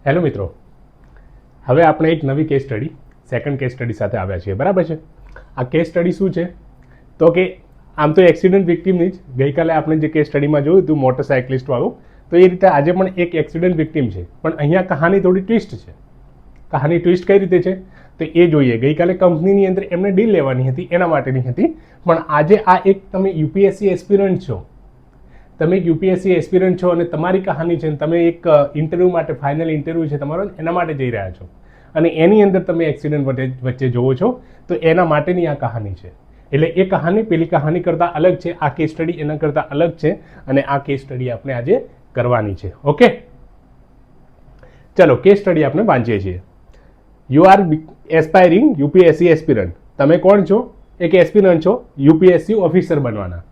Hello મિત્રો, હવે આપણે એક નવી case study second case study સાથે આવ્યા છીએ. બરાબર છે. આ કેસ સ્ટડી શું છે તો કે આમ તો એક્સિડન્ટ વિક્ટિમની જ ગઈકાલે આપણે જે કેસ સ્ટડીમાં જોયું હતું મોટરસાઇકલિસ્ટવાળું, તો એ રીતે આજે પણ એક એક્સિડન્ટ વિક્ટિમ છે, પણ અહીંયા કહાની થોડી ટ્વિસ્ટ છે. કહાની ટ્વિસ્ટ કઈ રીતે છે તો એ જોઈએ. ગઈકાલે કંપનીની અંદર એમને ડીલ લેવાની હતી, એના માટેની હતી, પણ આજે આ એક તમે યુપીએસસી એસ્પિરન્ટ છો, તમે એક યુપીએસસી એસ્પિરન્ટ છો અને તમારી કહાની છે, તમે એક ઇન્ટરવ્યૂ માટે ફાઇનલ ઇન્ટરવ્યૂ છે તમારો, એના માટે જઈ રહ્યા છો અને એની અંદર તમે એક્સિડન્ટ વચ્ચે જોવો છો, તો એના માટેની આ કહાની છે. એટલે એ કહાની પેલી કહાની કરતાં અલગ છે, આ કેસ સ્ટડી એના કરતાં અલગ છે અને આ કેસ સ્ટડી આપણે આજે કરવાની છે. ઓકે, ચલો કેસ સ્ટડી આપણે વાંચીએ છીએ. You are aspiring UPSC aspirant. તમે કોણ છો? એક એસ્પિરન્ટ છો, યુપીએસસી ઓફિસર બનવાના.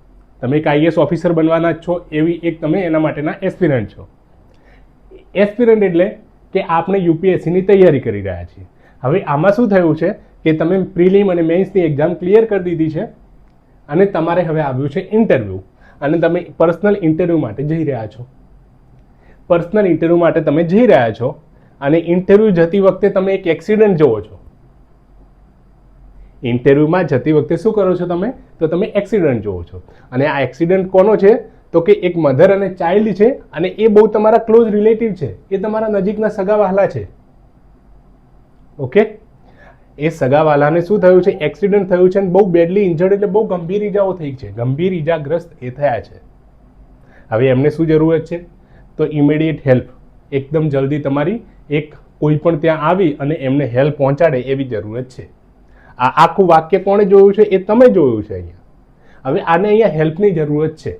તમે એક આઈએએસ ઓફિસર બનવાના છો, એવી એક તમે એના માટેના એસ્પિરન્ટ છો. એસ્પિરન્ટ એટલે કે આપણે યુપીએસસીની તૈયારી કરી રહ્યા છીએ. હવે આમાં શું થયું છે કે તમે પ્રિલિમ અને મેન્સની એક્ઝામ ક્લિયર કરી દીધી છે અને તમારે હવે આવ્યું છે ઇન્ટરવ્યૂ, અને તમે પર્સનલ ઇન્ટરવ્યૂ માટે જઈ રહ્યા છો. પર્સનલ ઇન્ટરવ્યૂ માટે તમે જઈ રહ્યા છો અને ઇન્ટરવ્યૂ જતી વખતે તમે એક એક્સિડન્ટ જોવો છો. ઇન્ટરવ્યૂમાં જતી વખતે શું કરો છો તમે? તો તમે એક્સિડન્ટ જોવો છો. અને આ એક્સિડન્ટ કોનો છે તો કે એક મધર અને ચાઇલ્ડ છે, અને એ બહુ તમારા ક્લોઝ રિલેટિવ છે, એ તમારા નજીકના સગાવાલા છે. ઓકે, એ સગાવાલાને શું થયું છે? એક્સિડન્ટ થયું છે અને બહુ બેડલી ઇન્જર્ડ, એટલે બહુ ગંભીર ઈજાઓ થઈ છે, ગંભીર ઈજાગ્રસ્ત એ થયા છે. હવે એમને શું જરૂરત છે? તો ઇમિડિયેટ હેલ્પ, એકદમ જલ્દી તમારી એક કોઈ પણ ત્યાં આવી અને એમને હેલ્પ પહોંચાડે એવી જરૂરત છે. આ આખું વાક્ય કોણે જોયું છે? એ તમે જોયું છે અહીંયા. હવે આને અહીંયા હેલ્પની જરૂરત છે,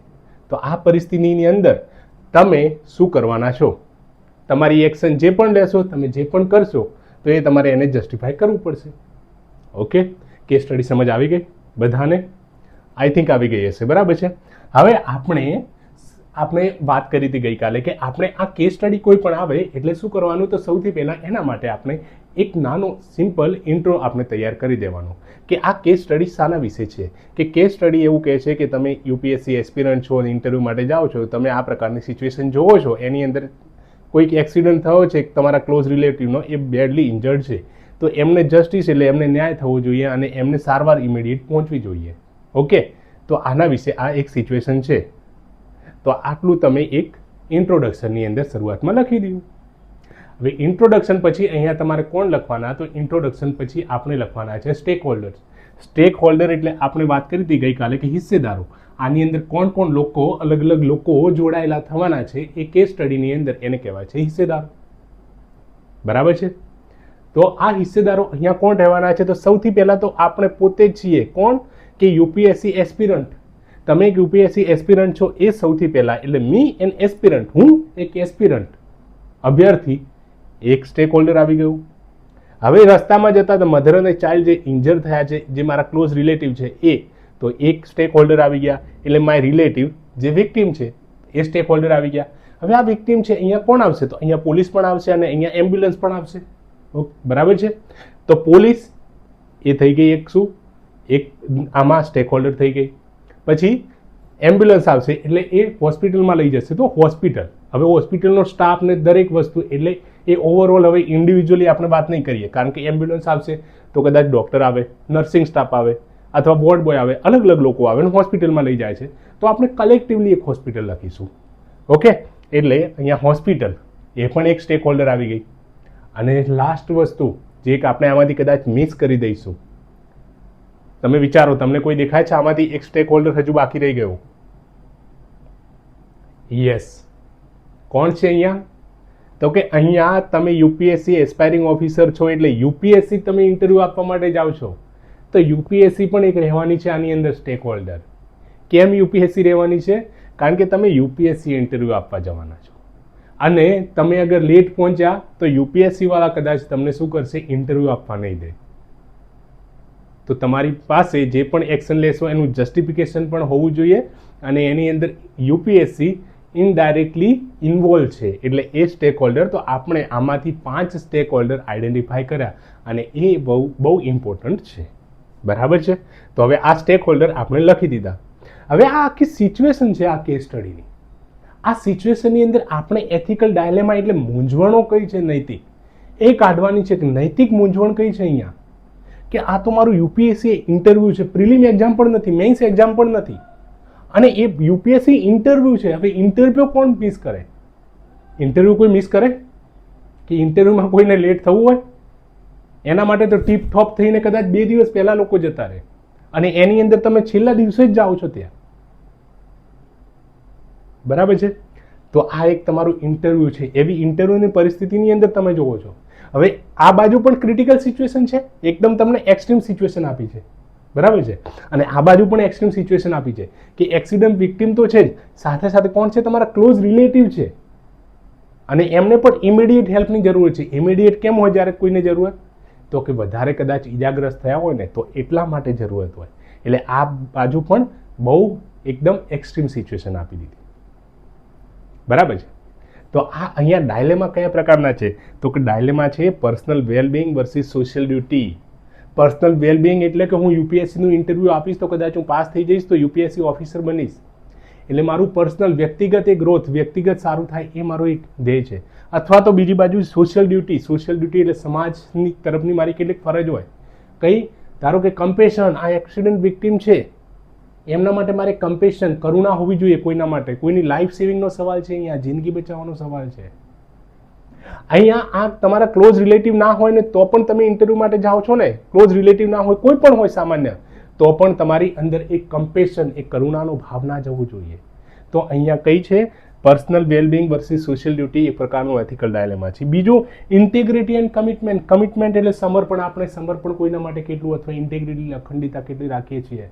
તો આ પરિસ્થિતિની અંદર તમે શું કરવાના છો? તમારી એક્શન જે પણ લેશો, તમે જે પણ કરશો, તો એ તમારે એને જસ્ટિફાય કરવું પડશે. ઓકે, કેસ સ્ટડી સમજ આવી ગઈ બધાને? આઈ થિંક આવી ગઈ હશે. બરાબર છે. હવે આપણે વાત કરી હતી ગઈકાલે કે આપણે આ કેસ સ્ટડી કોઈ પણ આવે એટલે શું કરવાનું, તો સૌથી પહેલાં એના માટે આપણે એક નાનો સિમ્પલ ઇન્ટ્રો આપણે તૈયાર કરી દેવાનો કે આ કેસ સ્ટડી શાના વિશે છે. કે કેસ સ્ટડી એવું કહે છે કે તમે યુપીએસસી એસ્પિરન્ટ છો, ઇન્ટરવ્યૂ માટે જાઓ છો, તમે આ પ્રકારની સિચ્યુએશન જોવો છો, એની અંદર કોઈક એક્સિડન્ટ થયો છે તમારા ક્લોઝ રિલેટિવનો, એ બેડલી ઇન્જર્ડ છે, તો એમને જસ્ટિસ એટલે એમને ન્યાય થવો જોઈએ અને એમને સારવાર ઇમિડિયેટ પહોંચવી જોઈએ. ઓકે, તો આના વિશે આ એક સિચ્યુએશન છે. તો આટલું તમે એક ઇન્ટ્રોડક્શનની અંદર શરૂઆતમાં લખી દીધું. હવે ઇન્ટ્રોડક્શન પછી અહીંયા તમારે કોણ લખવાના? તો ઇન્ટ્રોડક્શન પછી આપણે લખવાના છે સ્ટેક હોલ્ડર્સ. સ્ટેક હોલ્ડર એટલે આપણે વાત કરી હતી ગઈકાલે કે હિસ્સેદારો. આની અંદર કોણ કોણ લોકો, અલગ અલગ લોકો જોડાયેલા થવાના છે એ કેસ સ્ટડીની અંદર, એને કહેવાય છે હિસ્સેદારો. બરાબર છે. તો આ હિસ્સેદારો અહીંયા કોણ રહેવાના છે? તો સૌથી પહેલા તો આપણે પોતે જ છીએ. કોણ? કે યુપીએસસી એસ્પિરન્ટ. તમે એક યુપીએસસી એસ્પિરન્ટ છો, એ સૌથી પહેલા, એટલે મી એન એસ્પિરન્ટ, હું એક એસ્પિરન્ટ અભ્યર્થી, એક સ્ટેક હોલ્ડર આવી ગયું. હવે રસ્તામાં જતા તો મધર અને ચાઇલ્ડ જે ઇન્જર થયા છે, જે મારા ક્લોઝ રિલેટિવ છે, એ તો એક સ્ટેક હોલ્ડર આવી ગયા. એટલે માય રિલેટિવ જે વિક્ટિમ છે એ સ્ટેક હોલ્ડર આવી ગયા. હવે આ વિક્ટિમ છે, અહીંયા કોણ આવશે? તો અહીંયા પોલીસ પણ આવશે અને અહીંયા એમ્બ્યુલન્સ પણ આવશે. ઓકે, બરાબર છે. તો પોલીસ એ થઈ ગઈ એક શું, એક આમાં સ્ટેક હોલ્ડર થઈ ગઈ. પછી એમ્બ્યુલન્સ આવશે એટલે એ હોસ્પિટલમાં લઈ જશે, તો હોસ્પિટલ. હવે હોસ્પિટલનો સ્ટાફ ને દરેક વસ્તુ, એટલે એ ઓવરઓલ હવે ઇન્ડિવિજ્યુઅલી આપણે વાત નહીં કરીએ, કારણ કે એમ્બ્યુલન્સ આવશે તો કદાચ ડૉક્ટર આવે, નર્સિંગ સ્ટાફ આવે, અથવા વોર્ડ બોય આવે, અલગ અલગ લોકો આવે અને હોસ્પિટલમાં લઈ જાય છે, તો આપણે કલેક્ટિવલી એક હોસ્પિટલ લખીશું. ઓકે, એટલે અહીંયા હોસ્પિટલ એ પણ એક સ્ટેક હોલ્ડર આવી ગઈ. અને લાસ્ટ વસ્તુ જે એક આપણે આમાંથી કદાચ મિસ કરી દઈશું, તમે વિચારો, તમને કોઈ દેખાય છે આમાંથી એક સ્ટેક હોલ્ડર હજુ બાકી રહી ગયો? યસ, કોણ છે અહીંયા? તો કે અહીંયા તમે યુપીએસસી એસ્પાયરિંગ ઓફિસર છો, એટલે યુપીએસસી તમે ઇન્ટરવ્યૂ આપવા માટે જાઓ છો, તો યુપીએસસી પણ એક રહેવાની છે આની અંદર સ્ટેક હોલ્ડર. કેમ યુપીએસસી રહેવાની છે? કારણ કે તમે યુપીએસસી ઇન્ટરવ્યૂ આપવા જવાના છો, અને તમે અગર લેટ પહોંચ્યા તો યુપીએસસી વાળા કદાચ તમને શું કરશે? ઇન્ટરવ્યૂ આપવા નહીં દે. તો તમારી પાસે જે પણ એક્શન લેશો એનું જસ્ટિફિકેશન પણ હોવું જોઈએ, અને એની અંદર યુપીએસસી ઇનડાયરેક્ટલી ઇન્વોલ્વ છે, એટલે એ સ્ટેક હોલ્ડર. તો આપણે આમાંથી 5 સ્ટેક હોલ્ડર આઈડેન્ટિફાય કર્યા, અને એ બહુ ઇમ્પોર્ટન્ટ છે. બરાબર છે. તો હવે આ સ્ટેક હોલ્ડર આપણે લખી દીધા. હવે આ આખી સિચ્યુએશન છે આ કેસ સ્ટડીની, આ સિચ્યુએશનની અંદર આપણે એથિકલ ડાયલેમા એટલે મૂંઝવણો કઈ છે નૈતિક એ કાઢવાની છે કે નૈતિક મૂંઝવણ કઈ છે અહીંયા કે આ તો મારું યુપીએસસી ઇન્ટરવ્યૂ છે, પ્રિલિમ એક્ઝામ પણ નથી, મેઇન્સ એક્ઝામ પણ નથી, અને એ યુપીએસસી ઇન્ટરવ્યૂ છે. હવે ઇન્ટરવ્યૂ કોણ મિસ કરે? ઇન્ટરવ્યૂ કોઈ મિસ કરે કે ઇન્ટરવ્યૂમાં કોઈને લેટ થવું હોય? એના માટે તો ટીપ ઠોપ થઈને કદાચ 2 દિવસ પહેલા લોકો જતા રહે, અને એની અંદર તમે છેલ્લા દિવસે જ જાઓ છો ત્યાં. બરાબર છે? તો આ એક તમારું ઇન્ટરવ્યૂ છે. એવી ઇન્ટરવ્યૂની પરિસ્થિતિની અંદર તમે જોવો છો. હવે આ બાજુ પણ ક્રિટિકલ સિચ્યુએશન છે, એકદમ તમને એક્સ્ટ્રીમ સિચ્યુએશન આપી છે. બરાબર છે? અને આ બાજુ પણ એક્સ્ટ્રીમ સિચ્યુએશન આપી છે કે એક્સિડન્ટ વિક્ટિમ તો છે જ, સાથે સાથે કોણ છે? તમારા ક્લોઝ રિલેટિવ છે, અને એમને પણ ઇમિડિયેટ હેલ્પની જરૂર છે. ઇમિડિયેટ કેમ હોય જ્યારે કોઈને જરૂરત? તો કે વધારે કદાચ ઈજાગ્રસ્ત થયા હોય ને તો એટલા માટે જરૂરત હોય. એટલે આ બાજુ પણ બહુ એકદમ એક્સ્ટ્રીમ સિચ્યુએશન આપી દીધી. બરાબર છે? તો આ અહીંયા ડાયલેમા કયા પ્રકારના છે? તો કે ડાયલેમા છે personal wellbeing versus social duty. Personal wellbeing એટલે કે હું યુપીએસસીનું ઇન્ટરવ્યૂ આપીશ તો કદાચ હું પાસ થઈ જઈશ તો યુપીએસસી ઓફિસર બનીશ, એટલે મારું પર્સનલ વ્યક્તિગત એ ગ્રોથ, વ્યક્તિગત સારું થાય એ મારો એક ધ્યેય છે. અથવા તો બીજી બાજુ સોશિયલ ડ્યુટી. સોશિયલ ડ્યુટી એટલે સમાજની તરફની મારી કેટલીક ફરજ હોય. કઈ? ધારો કે કમ્પેશન, આ એક્સિડન્ટ વિક્ટિમ છે એમના માટે મારે કમ્પેશન, કરુણા હોવી જોઈએ કોઈના માટે. કોઈની લાઈફ સેવિંગનો સવાલ છે, અહીંયા જિંદગી બચાવવાનો સવાલ છે. અહીંયા આ તમારા ક્લોઝ રિલેટિવ ના હોય ને તો પણ તમે ઇન્ટરવ્યૂ માટે જાઓ છો ને, ક્લોઝ રિલેટિવ ના હોય, કોઈ પણ હોય સામાન્ય, તો પણ તમારી અંદર એક કમ્પેશન, એક કરુણાનો ભાવના જવું જોઈએ. તો અહીંયા કઈ છે? Personal wellbeing versus social duty એક પ્રકારનું એથિકલ ડાયલેમા છે. બીજું ઇન્ટેગ્રિટી એન્ડ કમિટમેન્ટ. કમિટમેન્ટ એટલે સમર્પણ. આપણે સમર્પણ કોઈના માટે કેટલું, અથવા ઇન્ટેગ્રિટી, અખંડિતતા કેટલી રાખીએ છીએ,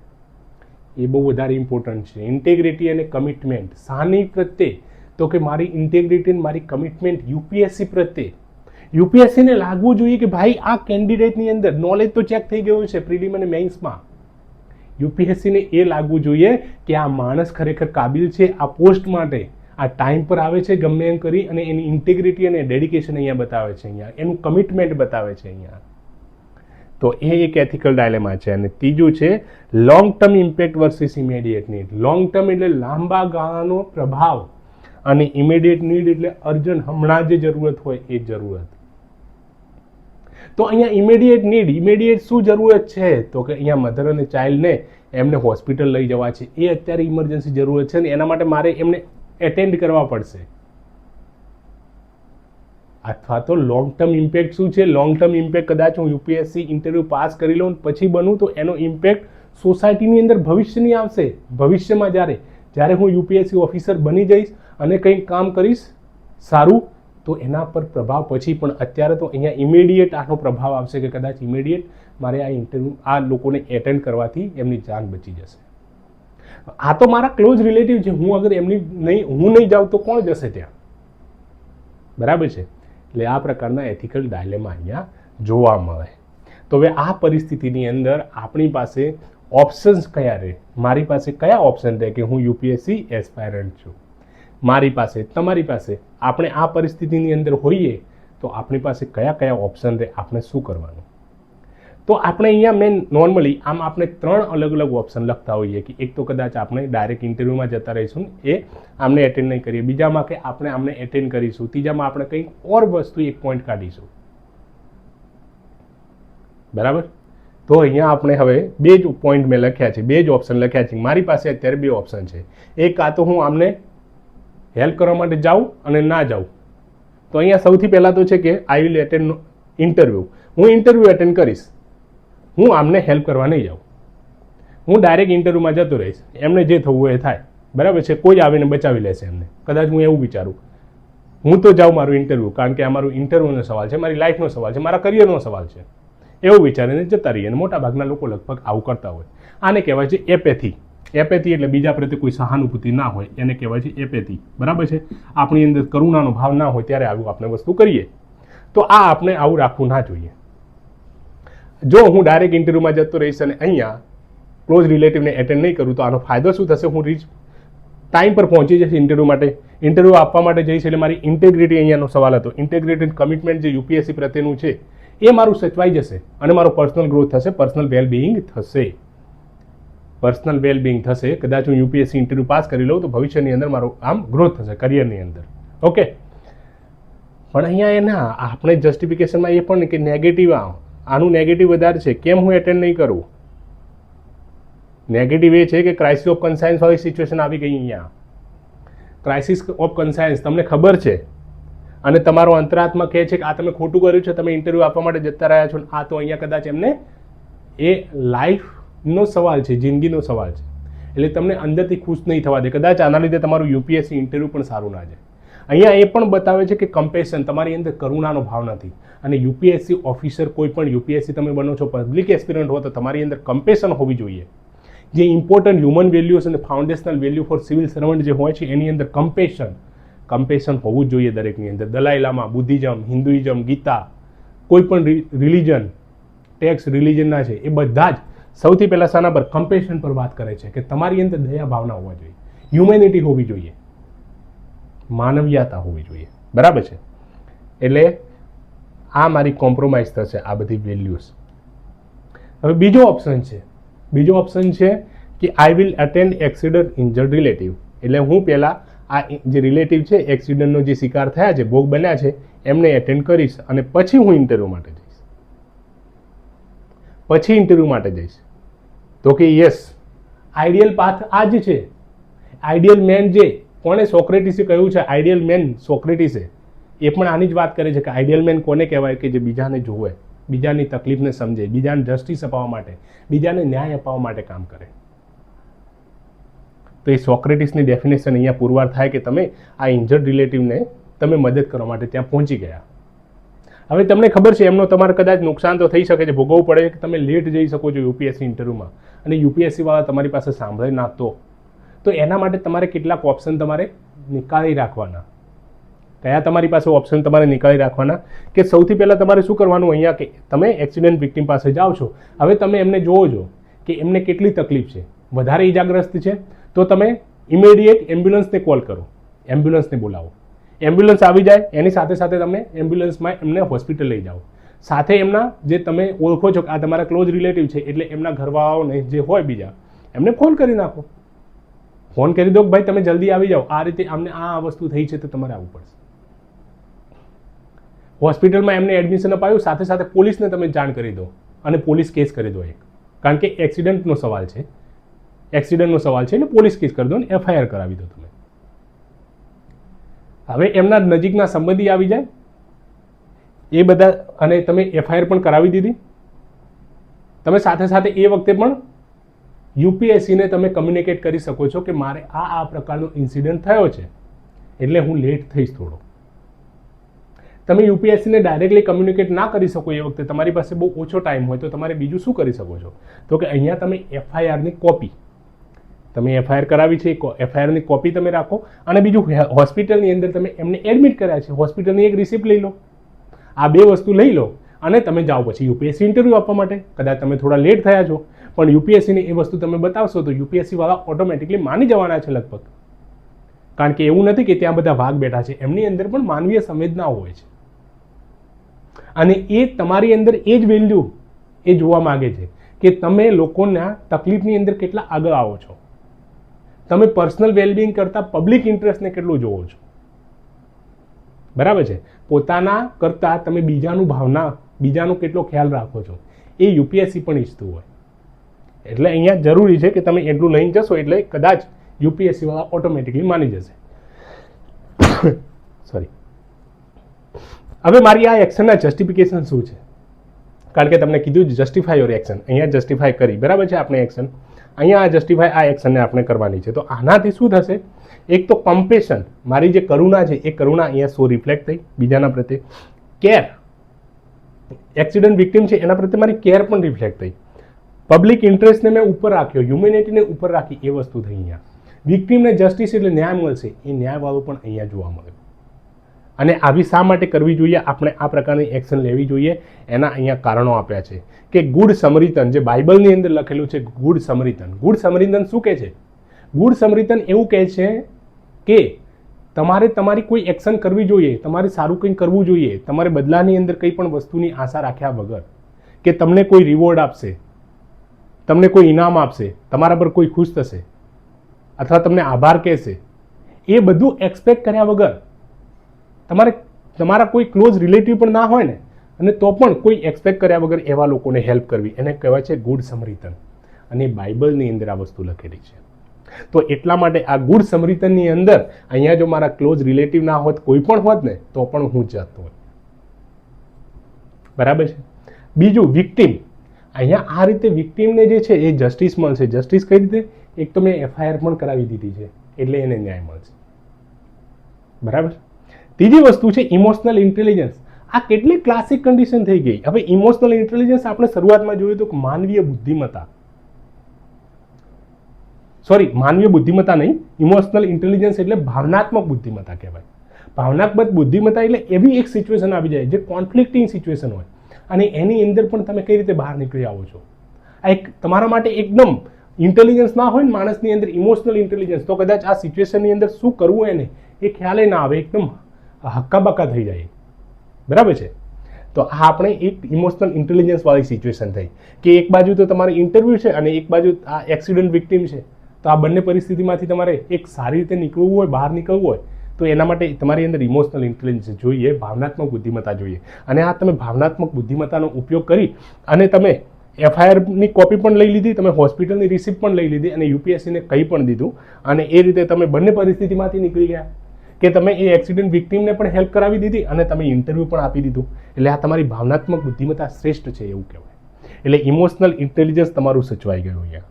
એ બહુ વધારે ઇમ્પોર્ટન્ટ છે. ઇન્ટેગ્રિટી અને કમિટમેન્ટ શાની પ્રત્યે? તો કે મારી ઇન્ટેગ્રિટી અને મારી કમિટમેન્ટ યુપીએસસી પ્રત્યે. યુપીએસસીને લાગવું જોઈએ કે ભાઈ આ કેન્ડિડેટની અંદર નોલેજ તો ચેક થઈ ગયું છે પ્રિલિમ અને મેઇન્સમાં. યુપીએસસીને એ લાગવું જોઈએ કે આ માણસ ખરેખર કાબિલ છે આ પોસ્ટ માટે, આ ટાઈમ પર આવે છે ગમે એમ કરી, અને એની ઇન્ટેગ્રિટી અને ડેડિકેશન અહીંયા બતાવે છે, અહીંયા એનું કમિટમેન્ટ બતાવે છે અહીંયા. તો એ એક એથિકલ ડાયલેમા છે. અને ત્રીજું છે long term impact versus immediate need. Long term એટલે લાંબા ગાળાનો પ્રભાવ, અને ઇમિડિયેટ નીડ એટલે અર્જન્ટ, હમણાં જે જરૂરત હોય એ જરૂરત. તો અહીંયા ઇમિડિયેટ નીડ, ઇમિડિયેટ શું જરૂરત છે? તો કે અહીંયા મધર અને ચાઇલ્ડને એમને હોસ્પિટલ લઈ જવા છે, એ અત્યારે ઇમરજન્સી જરૂરત છે ને એના માટે મારે એમને એટેન્ડ કરવા પડશે. અથવા તો લોંગ ટર્મ ઇમ્પેક્ટ શું છે? લોંગ ટર્મ ઇમ્પેક્ટ કદાચ હું યુપીએસસી ઇન્ટરવ્યૂ પાસ કરી લઉં પછી બનું તો એનો ઇમ્પેક્ટ સોસાયટીની અંદર ભવિષ્યની આવશે. ભવિષ્યમાં જ્યારે હું યુપીએસસી ઓફિસર બની જઈશ અને કંઈક કામ કરીશ સારું, તો એના પર પ્રભાવ પછી પણ. અત્યારે તો અહીંયા ઇમિડિયેટ આનો પ્રભાવ આવશે કે કદાચ ઇમિડિયેટ મારે આ ઇન્ટરવ્યૂ આ લોકોને એટેન્ડ કરવાથી એમની જાન બચી જશે. આ તો મારા ક્લોઝ રિલેટિવ છે, હું અગર હું નહીં જાઉં તો કોણ જશે ત્યાં? બરાબર છે? એટલે આ પ્રકારના એથિકલ ડાયલેમા અહીંયા જોવા મળે. તો હવે આ પરિસ્થિતિની અંદર આપણી પાસે ઓપ્શન્સ કયા રહે? મારી પાસે કયા ઓપ્શન રહે કે હું યુપીએસસી એસ્પાયરન્ટ છું? મારી પાસે, તમારી પાસે, આપણે આ પરિસ્થિતિની અંદર હોઈએ તો આપણી પાસે કયા કયા ઓપ્શન રહે? આપણે શું કરવાનું? તો આપણે અહીંયા મેં નોર્મલી આમ આપણે 3 અલગ અલગ ઓપ્શન લખતા હોઈએ કે એક તો કદાચ આપણે ડાયરેક્ટ ઇન્ટરવ્યૂમાં જતા રહીશું, એ આમને એટેન્ડ નહીં કરીએ. બીજામાં કે આપણે આમને એટેન્ડ કરીશું. ત્રીજામાં આપણે કંઈક ઓર વસ્તુ એક પોઈન્ટ કાઢીશું. બરાબર? તો અહીંયા આપણે હવે 2 જ પોઈન્ટ મેં લખ્યા છે, 2 જ ઓપ્શન લખ્યા છે. મારી પાસે અત્યારે 2 ઓપ્શન છે. એક આ તો હું આમને હેલ્પ કરવા માટે જાઉં અને ના જાઉં. તો અહીંયા સૌથી પહેલાં તો છે કે આઈ વિલ એટેન્ડ ઇન્ટરવ્યૂ. હું ઇન્ટરવ્યૂ એટેન્ડ કરીશ, હું આમને હેલ્પ કરવા નહીં જાઉં. હું ડાયરેક્ટ ઇન્ટરવ્યૂમાં જતો રહીશ, એમને જે થવું હોય એ થાય. બરાબર છે? કોઈ આવીને બચાવી લેશે એમને. કદાચ હું એવું વિચારું, હું તો જાઉં મારું ઇન્ટરવ્યૂ, કારણ કે આ મારું ઇન્ટરવ્યૂનો સવાલ છે, મારી લાઈફનો સવાલ છે, મારા કરિયરનો સવાલ છે, એવું વિચારીને જતા રહીએ. અને મોટાભાગના લોકો લગભગ આવું કરતા હોય. આને કહેવાય છે એપેથી. એપેથી એટલે બીજા પ્રત્યે કોઈ સહાનુભૂતિ ના હોય એને કહેવાય છે એપેથી. બરાબર છે? આપણી અંદર કરુણાનો ભાવ ના હોય ત્યારે આવું આપણે વસ્તુ કરીએ. તો આ આપણે આવું રાખવું ના જોઈએ. જો હું ડાયરેક્ટ ઇન્ટરવ્યૂમાં જતો રહીશ અને અહીંયા ક્લોઝ રિલેટિવને એટેન્ડ નહીં કરું તો આનો ફાયદો શું થશે? હું ટાઈમ પર પહોંચી જઈશ ઇન્ટરવ્યૂ માટે. ઇન્ટરવ્યૂ આપવા માટે જઈશ એટલે મારી ઇન્ટેગ્રિટી, અહીંયાનો સવાલ હતો, ઇન્ટેગ્રિટી કમિટમેન્ટ જે યુપીએસસી પ્રત્યેનું છે એ મારું સચવાઈ જશે અને મારો પર્સનલ ગ્રોથ થશે, પર્સનલ વેલબિંગ થશે. પર્સનલ વેલબિંગ થશે. કદાચ હું યુપીએસસી ઇન્ટરવ્યૂ પાસ કરી લઉં તો ભવિષ્યની અંદર મારો આમ ગ્રોથ થશે કરિયરની અંદર. ઓકે, પણ અહીંયા એના આપણે જસ્ટિફિકેશનમાં એ પણ કે નેગેટિવ આનું નેગેટિવ વધારે છે, કેમ હું એટેન્ડ નહીં કરું? નેગેટિવ એ છે કે ક્રાઇસિસ ઓફ કન્સાયન્સ વાળી સિચ્યુએશન આવી ગઈ. અહીંયા ક્રાઇસિસ ઓફ કન્સાયન્સ તમને ખબર છે અને તમારો અંતરાત્મા કહે છે કે આ તમે ખોટું કર્યું છે, તમે ઇન્ટરવ્યૂ આપવા માટે જતા રહ્યા છો. આ તો અહીંયા કદાચ એમને એ લાઈફનો સવાલ છે, જિંદગીનો સવાલ છે, એટલે તમને અંદરથી ખુશ નહીં થવા દે. કદાચ આના લીધે તમારું યુપીએસસી ઇન્ટરવ્યૂ પણ સારું ના જાય. અહીંયા એ પણ બતાવે છે કે કમ્પેશન, તમારી અંદર કરુણાનો ભાવ નથી. અને યુપીએસસી ઓફિસર, કોઈ પણ યુપીએસસી તમે બનો છો, પબ્લિક એસ્પિરન્ટ હો, તો તમારી અંદર કમ્પેશન હોવી જોઈએ. જે ઇમ્પોર્ટન્ટ હ્યુમન વેલ્યુઝ અને foundational value for civil servant જે હોય છે એની અંદર કમ્પેશન હોવું જ જોઈએ દરેકની અંદર. દલાઈ લામા, બુદ્ધિઝમ, હિન્દુઇઝમ, ગીતા, કોઈ પણ રિલિજન, ટેક્સ રિલિજનના છે, એ બધા જ સૌથી પહેલાં શાના પર? કમ્પેશન પર વાત કરે છે કે તમારી અંદર દયા ભાવના હોવા જોઈએ, હ્યુમેનિટી હોવી જોઈએ, માનવીયતા હોવી જોઈએ. બરાબર છે? એટલે આ મારી કોમ્પ્રોમાઇઝ થશે આ બધી વેલ્યુઝ. હવે બીજો ઓપ્શન છે કે I will attend accident injured relative. એટલે હું પહેલાં આ જે રિલેટિવ છે, એક્સિડન્ટનો જે શિકાર થયા છે, ભોગ બન્યા છે, એમને એટેન્ડ કરીશ અને પછી હું ઇન્ટરવ્યૂ માટે જઈશ. તો કે યસ, આઈડિયલ પાથ આ જ છે. આઈડિયલ મેન જે કોણે સોક્રેટિસે કહ્યું છે, આઈડિયલ મેન સોક્રેટિસે એ પણ આની જ વાત કરે છે કે આઈડિયલ મેન કોને કહેવાય? કે જે બીજાને જોવે, બીજાની તકલીફને સમજે, બીજાને જસ્ટિસ અપાવવા માટે, બીજાને ન્યાય અપાવવા માટે કામ કરે. તો એ સોક્રેટિસની ડેફિનેશન અહીંયા પુરવાર થાય કે તમે આ ઇન્જર્ડ રિલેટિવને તમે મદદ કરવા માટે ત્યાં પહોંચી ગયા. હવે તમને ખબર છે એમનો તમારે કદાચ નુકસાન તો થઈ શકે છે, ભોગવવું પડે કે તમે લેટ જઈ શકો છો યુપીએસસી ઇન્ટરવ્યૂમાં, અને યુપીએસસી વાળા તમારી પાસે સાંભળે ના તો એના માટે તમારે કેટલાક ઓપ્શન તમારે નીકાળી રાખવાના. કયા તમારી પાસે ઓપ્શન તમારે નીકાળી રાખવાના? કે સૌથી પહેલાં તમારે શું કરવાનું? અહીંયા કે તમે એક્સિડન્ટ વિક્ટિમ પાસે જાઓ છો, હવે તમે એમને જોવો છો કે એમને કેટલી તકલીફ છે, વધારે ઈજાગ્રસ્ત છે, તો તમે ઇમિડિયેટ એમ્બ્યુલન્સને કોલ કરો, એમ્બ્યુલન્સને બોલાવો. એમ્બ્યુલન્સ આવી જાય એની સાથે સાથે તમે એમ્બ્યુલન્સમાં એમને હોસ્પિટલ લઈ જાઓ. સાથે એમના જે તમે ઓળખો છો કે આ તમારા ક્લોઝ રિલેટિવ છે, એટલે એમના ઘરવાળાઓને જે હોય બીજા, એમને ફોન કરી નાખો. ફોન કરી દો કે ભાઈ તમે જલ્દી આવી જાઓ, આ રીતે અમને આ વસ્તુ થઈ છે તો તમારે આવવું પડશે. હોસ્પિટલમાં એમને એડમિશન અપાયું, સાથે સાથે પોલીસને તમે જાણ કરી દો અને પોલીસ કેસ કરી દો એક, કારણ કે એક્સિડન્ટનો સવાલ છે એટલે પોલીસ કેસ કરી દો અને એફઆઈઆર કરાવી દો તમે. હવે એમના નજીકના સંબંધી આવી જાય એ બધા, અને તમે એફઆઈઆર પણ કરાવી દીધી. તમે સાથે સાથે એ વખતે પણ યુપીએસસીને તમે કમ્યુનિકેટ કરી શકો છો કે મારે આ પ્રકારનો ઇન્સિડન્ટ થયો છે, એટલે હું લેટ થઈશ થોડો. તમે યુપીએસસીને ડાયરેક્ટલી કમ્યુનિકેટ ના કરી શકો એ વખતે, તમારી પાસે બહુ ઓછો ટાઈમ હોય, તો તમારે બીજું શું કરી શકો છો? તો કે અહીંયા તમે એફઆઈઆરની કોપી, તમે એફઆઈઆર કરાવી છે, એફઆઈઆરની કોપી તમે રાખો. અને બીજું, હોસ્પિટલની અંદર તમે એમને એડમિટ કર્યા છે, હોસ્પિટલની એક રિસિપ્ટ લઈ લો. આ બે વસ્તુ લઈ લો અને તમે જાઓ પછી યુપીએસસી ઇન્ટરવ્યૂ આપવા માટે. કદાચ તમે થોડા લેટ થયા છો, પણ યુપીએસસીની એ વસ્તુ તમે બતાવશો તો યુપીએસસી વાળા ઓટોમેટિકલી માની જવાના છે લગભગ. કારણ કે એવું નથી કે ત્યાં બધા વાઘ બેઠા છે, એમની અંદર પણ માનવીય સંવેદનાઓ હોય છે, અને એ તમારી અંદર એ જ વેલ્યુ એ જોવા માંગે છે કે તમે લોકોના તકલીફની અંદર કેટલા આગળ આવો છો, તમે પર્સનલ વેલબિંગ કરતાં પબ્લિક ઇન્ટરેસ્ટને કેટલું જોવો છો. બરાબર છે? પોતાના કરતાં તમે બીજાનો કેટલો ખ્યાલ રાખો છો, એ યુપીએસસી પણ ઈચ્છતું હોય. એટલે અહીંયા જરૂરી છે કે તમે એટલું લઈને જશો એટલે કદાચ યુપીએસસી વાળા ઓટોમેટિકલી માની જશે. સોરી. હવે મારી આ એક્શનના જસ્ટિફિકેશન શું છે? કારણ કે તમને કીધું જસ્ટિફાય યોર એક્શન, અહીંયા જસ્ટિફાય કરી. બરાબર છે? આપણે એક્શન અહીંયા આ જસ્ટિફાય આ એક્શનને આપણે કરવાની છે. તો આનાથી શું થશે? એક તો કમ્પેશન, મારી જે કરુણા છે એ કરુણા અહીંયા રિફ્લેક્ટ થઈ બીજાના પ્રત્યે. કેર, એક્સિડન્ટ વિક્ટિમ છે એના પ્રત્યે મારી કેર પણ રિફ્લેક્ટ થઈ. પબ્લિક ઇન્ટરેસ્ટને મેં ઉપર રાખ્યો, હ્યુમેનિટીને ઉપર રાખી, એ વસ્તુ થઈ અહીંયા. વિક્ટિમને જસ્ટિસ એટલે ન્યાય મળશે, એ ન્યાયવાળું પણ અહીંયા જોવા મળે. અને આવી શા માટે કરવી જોઈએ, આપણે આ પ્રકારની એક્શન લેવી જોઈએ, એના અહીંયા કારણો આપ્યા છે. કે ગુડ સમરીતન, જે બાઇબલની અંદર લખેલું છે ગુડ સમરીતન. ગુડ સમરીતન શું કહે છે? ગુડ સમરીતન એવું કહે છે કે તમારે તમારી કોઈ એક્શન કરવી જોઈએ, તમારે સારું કંઈ કરવું જોઈએ, તમારે બદલાની અંદર કંઈ પણ વસ્તુની આશા રાખ્યા વગર કે તમને કોઈ રિવોર્ડ આપશે, તમને કોઈ ઇનામ આપશે, તમારા પર કોઈ ખુશ થશે અથવા તમને આભાર કહેશે, એ બધું એક્સપેક્ટ કર્યા વગર તમારા કોઈ ક્લોઝ રિલેટિવ પણ ના હોય ને, અને તો પણ કોઈ એક્સપેક્ટ કર્યા વગર એવા લોકોને હેલ્પ કરવી, એને કહેવાય છે ગુડ સમરિતન. અને બાઇબલની અંદર આ વસ્તુ લખેલી છે. તો એટલા માટે આ ગુડ સમરિતનની અંદર અહીંયા જો મારા ક્લોઝ રિલેટિવ ના હોત, કોઈ પણ હોત ને, તો પણ હું જતો હોત. બરાબર છે. બીજું વિક્ટિમ. અહીંયા આ રીતે વિક્ટિમને જે છે એ જસ્ટિસ મળશે. જસ્ટિસ કઈ રીતે? એક તો મેં FIR પણ કરાવી દીધી છે એટલે એને ન્યાય મળશે. બરાબર. ત્રીજી વસ્તુ છે ઇમોશનલ ઇન્ટેલિજન્સ. આ કેટલી ક્લાસિક કન્ડિશન થઈ ગઈ. હવે ઇમોશનલ ઇન્ટેલિજન્સ આપણે શરૂઆતમાં જોયું તો માનવીય બુદ્ધિમત્તા, માનવીય બુદ્ધિમત્તા નહીં, ઇમોશનલ ઇન્ટેલિજન્સ એટલે ભાવનાત્મક બુદ્ધિમત્તા કહેવાય. ભાવનાત્મક બુદ્ધિમત્તા એટલે એવી એક સિચ્યુએશન આવી જાય જે કોન્ફ્લિક્ટિંગ સિચ્યુએશન હોય અને એની અંદર પણ તમે કઈ રીતે બહાર નીકળી આવો છો. આ એક તમારા માટે એકદમ ઇન્ટેલિજન્સ ના હોય ને માણસની અંદર, ઇમોશનલ ઇન્ટેલિજન્સ, તો કદાચ આ સિચ્યુએશનની અંદર શું કરવું એને એ ખ્યાલે ના આવે, એકદમ હક્કાબક્કા થઈ જાય. બરાબર છે. તો આ આપણે એક ઇમોશનલ ઇન્ટેલિજન્સ વાળી સિચ્યુએશન થઈ કે એક બાજુ તો તમારે ઇન્ટરવ્યૂ છે અને એક બાજુ આ એક્સિડન્ટ વિક્ટિમ છે. તો આ બંને પરિસ્થિતિમાંથી તમારે એક સારી રીતે નીકળવું હોય, બહાર નીકળવું હોય, તો એના માટે તમારી અંદર ઇમોશનલ ઇન્ટેલિજન્સ જોઈએ, ભાવનાત્મક બુદ્ધિમત્તા જોઈએ. અને આ તમે ભાવનાત્મક બુદ્ધિમત્તાનો ઉપયોગ કરી અને તમે FIRની કોપી પણ લઈ લીધી, તમે હોસ્પિટલની રિસિપ્ટ પણ લઈ લીધી અને UPSCને કહી પણ દીધું, અને એ રીતે તમે બંને પરિસ્થિતિમાંથી નીકળી ગયા કે તમે એ એક્સિડન્ટ વિક્ટિમને પણ હેલ્પ કરાવી દીધી અને તમે ઇન્ટરવ્યૂ પણ આપી દીધું. એટલે આ તમારી ભાવનાત્મક બુદ્ધિમત્તા શ્રેષ્ઠ છે એવું કહેવાય. એટલે ઇમોશનલ ઇન્ટેલિજન્સ તમારું સચવાઈ ગયું અહીંયા.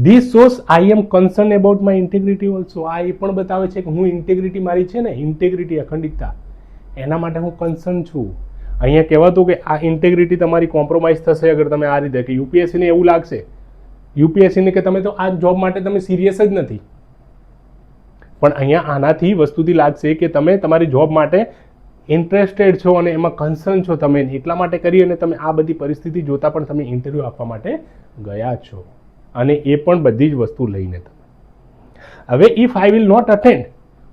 This shows I am concern about my integrity also. આ એ પણ બતાવે છે કે હું ઇન્ટેગ્રિટી મારી છે ને, ઇન્ટેગ્રિટી, અખંડિતતા, એના માટે હું કન્સર્ન છું. અહીંયા કહેવાતું કે આ ઇન્ટેગ્રિટી તમારી કોમ્પ્રોમાઇઝ થશે અગર તમે આ રીતે, કે UPSCને એવું લાગશે, UPSCને કે તમે તો આ જોબ માટે તમે સિરિયસ જ નથી. પણ અહીંયા આનાથી વસ્તુથી લાગશે કે તમે તમારી જોબ માટે ઇન્ટરેસ્ટેડ છો અને એમાં કન્સર્ન છો તમે, એટલા માટે કરી અને તમે આ બધી પરિસ્થિતિ જોતા પણ તમે ઇન્ટરવ્યૂ આપવા માટે ગયા છો. અને એ પણ બધી જ વસ્તુ લઈને તમે. હવે if I will not attend,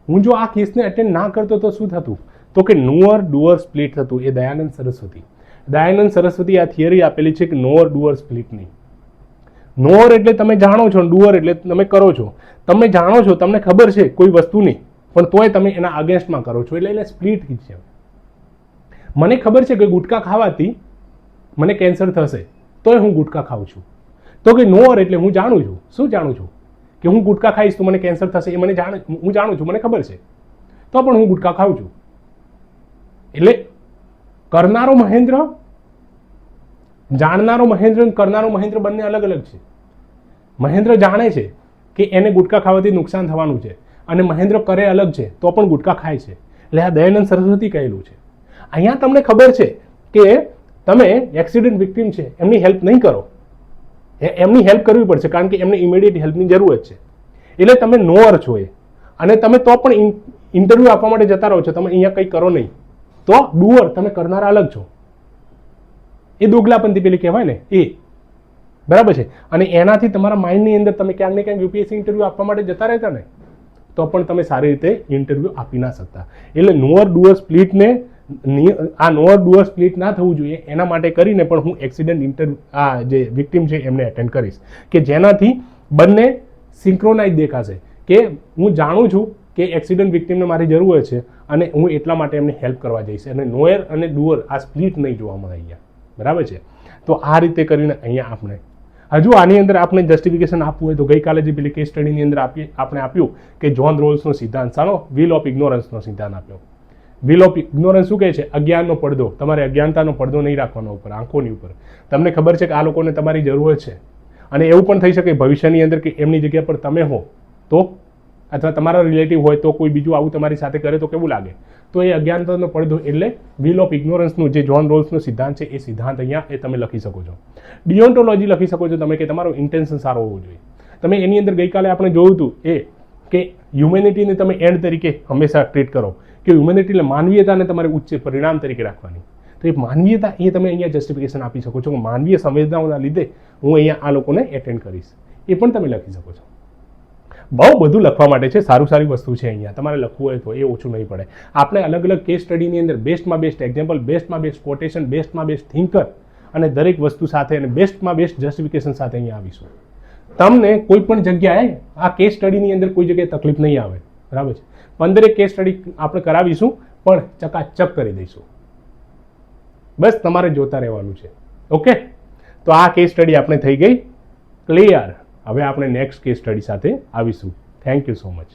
હું જો આ કેસને અટેન્ડ ના કરતો તો શું થતું? તો કે નોઅર ડુઅર સ્પ્લિટ થતું. એ દયાનંદ સરસ્વતી આ થિયરી આપેલી છે કે નોઅર ડુઅર સ્પ્લિટ નહીં. નોઅર એટલે તમે જાણો છો, ડુઅર એટલે તમે કરો છો. તમે જાણો છો, તમને ખબર છે કોઈ વસ્તુની, પણ તોય તમે એના અગેન્સ્ટમાં કરો છો, એટલે એને સ્પ્લિટ છે. મને ખબર છે કે ગુટકા ખાવાથી મને કેન્સર થશે, તોય હું ગુટકા ખાઉં છું. તો કે નોઅર એટલે હું જાણું છું. શું જાણું છું? કે હું ગુટકા ખાઈશ તો મને કેન્સર થશે, એ હું જાણું છું, મને ખબર છે, તો પણ હું ગુટકા ખાઉં છું. એટલે કરનારો મહેન્દ્ર, જાણનારો મહેન્દ્ર અને કરનારો મહેન્દ્ર બંને અલગ અલગ છે. મહેન્દ્ર જાણે છે કે એને ગુટકા ખાવાથી નુકસાન થવાનું છે અને મહેન્દ્ર કરે અલગ છે તો પણ ગુટકા ખાય છે. એટલે આ દયાનંદ સરસ્વતી કહેલું છે. અહીંયા તમને ખબર છે કે તમે એક્સિડન્ટ વિક્ટિમ છે, એમની હેલ્પ નહીં કરો, એમની હેલ્પ કરવી પડશે કારણ કે એમને ઇમિડિયેટ હેલ્પની જરૂરત છે. એટલે તમે નોઅર છો એ, અને તમે તો પણ ઇન્ટરવ્યૂ આપવા માટે જતા રહો છો, તમે અહીંયા કંઈ કરો નહીં. તો ડુઅર, તમે કરનારા અલગ છો. એ દોગલાપંથી પેલી કહેવાય ને એ. બરાબર છે. અને એનાથી તમારા માઇન્ડની અંદર તમે ક્યાંક ને ક્યાંક UPSC ઇન્ટરવ્યૂ આપવા માટે જતા રહેતા ને, તો પણ તમે સારી રીતે ઇન્ટરવ્યૂ આપી ના શકતા. એટલે નોઅર ડુઅર સ્પ્લિટને, આ નોઅર ડુઅર સ્પ્લિટ ના થવું જોઈએ એના માટે કરીને પણ હું એક્સિડન્ટ ઇન્ટરવ્યૂ, આ જે વિક્ટિમ છે એમને અટેન્ડ કરીશ, કે જેનાથી બંને સિંક્રોનાઇઝ દેખાશે કે હું જાણું છું કે એક્સિડન્ટ વિક્ટિમને મારી જરૂર છે અને હું એટલા માટે એમને હેલ્પ કરવા જઈશ. અને નોઅર અને ડુઅર આ સ્પ્લિટ નહીં જોવા મળે અહીંયા. બરાબર છે. તો આ રીતે કરીને અહીંયા આપણે હજુ આની અંદર આપણે જસ્ટિફિકેશન આપવું હોય તો ગઈકાલે જે પેલી કેસ સ્ટડીની અંદર આપણે આપ્યું કે જ્હોન રોલ્સનો સિદ્ધાંત, સાનો વ્હીલ ઓફ ઇગ્નોરન્સનો સિદ્ધાંત આપ્યો. વ્હીલ ઓફ ઇગ્નોરન્સ શું કહે છે? અજ્ઞાનનો પડદો. તમારે અજ્ઞાનતાનો પડદો નહીં રાખવાનો ઉપર, આંખોની ઉપર. તમને ખબર છે કે આ લોકોને તમારી જરૂર છે, અને એવું પણ થઈ શકે ભવિષ્યની અંદર કે એમની જગ્યા પર તમે હો તો, અથવા તમારા રિલેટિવ હોય તો કોઈ બીજું આવું તમારી સાથે કરે તો કેવું લાગે? તો એ અજ્ઞાનતાનો પડદો એટલે વ્હીલ ઓફ ઇગ્નોરન્સનું જે જ્હોન રોલ્સનો સિદ્ધાંત છે એ સિદ્ધાંત અહીંયા એ તમે લખી શકો છો. ડિયોન્ટોલોજી લખી શકો છો તમે કે તમારો ઇન્ટેન્શન સારો હોવો જોઈએ. તમે એની અંદર ગઈકાલે આપણે જોયું હતું એ કે હ્યુમેનિટીને તમે એન્ડ તરીકે હંમેશા ટ્રીટ કરો, કે હ્યુમેનિટી એટલે માનવીયતાને તમારે ઉચ્ચ પરિણામ તરીકે રાખવાની. તો એ માનવીયતા એ તમે અહીંયા જસ્ટિફિકેશન આપી શકો છો કે માનવીય સંવેદનાઓના લીધે હું અહીંયા આ લોકોને એટેન્ડ કરીશ. એ પણ તમે લખી શકો છો. બહુ બધું લખવા માટે છે, સારી વસ્તુ છે. અહીંયા તમારે લખવું હોય તો એ ઓછું નહીં પડે. આપણે અલગ અલગ કેસ સ્ટડીની અંદર બેસ્ટમાં બેસ્ટ એક્ઝામ્પલ, બેસ્ટમાં બેસ્ટ કોટેશન, બેસ્ટમાં બેસ્ટ થિંકર અને દરેક વસ્તુ સાથે અને બેસ્ટમાં બેસ્ટ જસ્ટિફિકેશન સાથે અહીંયા આવીશું. તમને કોઈ પણ જગ્યાએ આ કેસ સ્ટડીની અંદર કોઈ જગ્યાએ તકલીફ નહીં આવે, બરાબર છે. 15 કેસ સ્ટડી આપણે કરાવીશું પણ ચકાચક કરી દઈશું. બસ તમારે જોતા રહેવાનું છે. ઓકે, તો આ કેસ સ્ટડી આપણે થઈ ગઈ ક્લિયર. હવે આપણે નેક્સ્ટ કેસ સ્ટડી સાથે આવીશું. Thank you so much.